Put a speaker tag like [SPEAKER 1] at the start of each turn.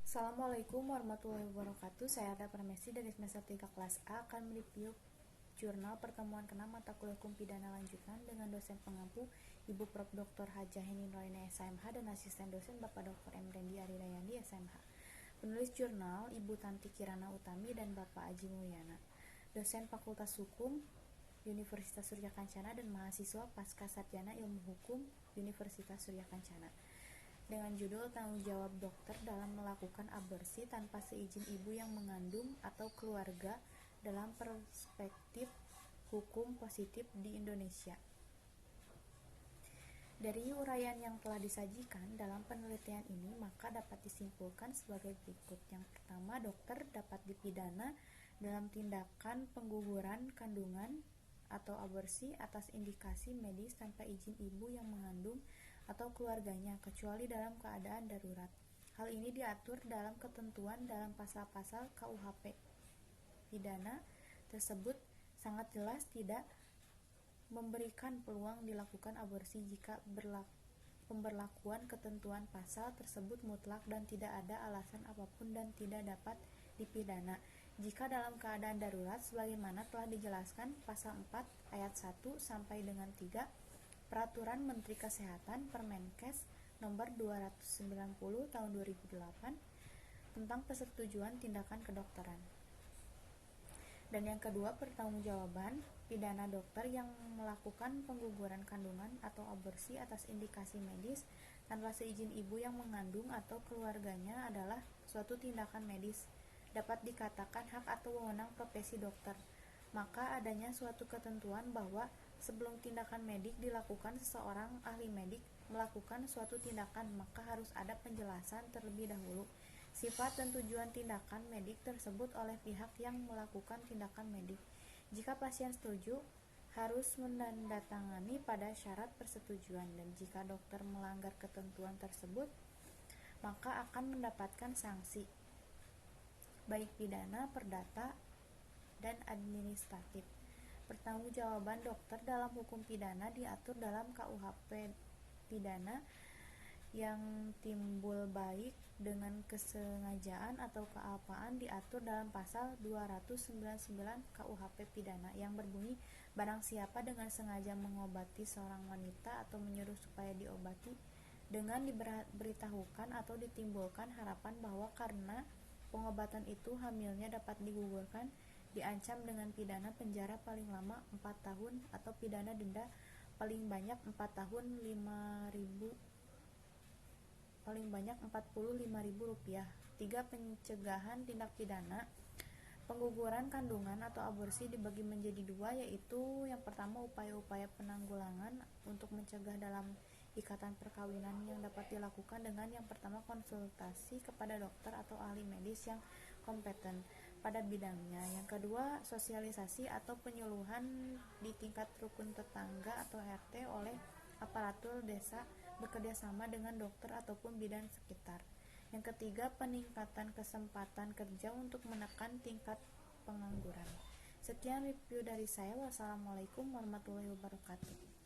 [SPEAKER 1] Assalamualaikum warahmatullahi wabarakatuh. Saya Ada Pramesti dari semester 3 kelas A akan mereview jurnal pertemuan ke-6 mata kuliah hukum pidana lanjutan dengan dosen pengampu Ibu Prof. Dr. Hajah Heni Nuraini SMH dan asisten dosen Bapak Dr. M. Rendi Aridayandi SMH. Penulis jurnal Ibu Tanti Kirana Utami dan Bapak Aji Mulyana. Dosen Fakultas Hukum Universitas Surya Kencana dan mahasiswa Pasca Sarjana Ilmu Hukum Universitas Surya Kencana. Dengan judul tanggung jawab dokter dalam melakukan aborsi tanpa seizin ibu yang mengandung atau keluarga dalam perspektif hukum positif di Indonesia. Dari uraian yang telah disajikan dalam penelitian ini, maka dapat disimpulkan sebagai berikut. Yang pertama, dokter dapat dipidana dalam tindakan pengguguran kandungan atau aborsi atas indikasi medis tanpa izin ibu yang mengandung atau keluarganya, kecuali dalam keadaan darurat. Hal ini diatur dalam ketentuan dalam pasal-pasal KUHP. Pidana tersebut sangat jelas tidak memberikan peluang dilakukan aborsi jika pemberlakuan ketentuan pasal tersebut mutlak dan tidak ada alasan apapun dan tidak dapat dipidana jika dalam keadaan darurat sebagaimana telah dijelaskan pasal 4 ayat 1 sampai dengan 3 Peraturan Menteri Kesehatan Permenkes nomor 290 tahun 2008 tentang persetujuan tindakan kedokteran. Dan yang kedua, pertanggungjawaban pidana dokter yang melakukan pengguguran kandungan atau aborsi atas indikasi medis tanpa seizin ibu yang mengandung atau keluarganya adalah suatu tindakan medis, dapat dikatakan hak atau wewenang profesi dokter. Maka adanya suatu ketentuan bahwa sebelum tindakan medik dilakukan, seseorang ahli medik melakukan suatu tindakan, maka harus ada penjelasan terlebih dahulu sifat dan tujuan tindakan medik tersebut oleh pihak yang melakukan tindakan medik. Jika pasien setuju, harus menandatangani pada syarat persetujuan, dan jika dokter melanggar ketentuan tersebut, maka akan mendapatkan sanksi, baik pidana, perdata, dan administratif. Pertanggungjawaban dokter dalam hukum pidana diatur dalam KUHP pidana yang timbul baik dengan kesengajaan atau kealpaan diatur dalam pasal 299 KUHP pidana yang berbunyi barang siapa dengan sengaja mengobati seorang wanita atau menyuruh supaya diobati dengan diberitahukan atau ditimbulkan harapan bahwa karena pengobatan itu hamilnya dapat digugurkan, diancam dengan pidana penjara paling lama 4 tahun atau pidana denda paling banyak 4 tahun 45.000 rupiah. 3. Pencegahan tindak pidana pengguguran kandungan atau aborsi dibagi menjadi dua, yaitu yang pertama upaya-upaya penanggulangan untuk mencegah dalam ikatan perkawinan yang dapat dilakukan dengan yang pertama konsultasi kepada dokter atau ahli medis yang kompeten pada bidangnya. Yang kedua, sosialisasi atau penyuluhan di tingkat rukun tetangga atau RT oleh aparatur desa bekerjasama dengan dokter ataupun bidan sekitar. Yang ketiga, peningkatan kesempatan kerja untuk menekan tingkat pengangguran. Sekian review dari saya. Wassalamualaikum warahmatullahi wabarakatuh.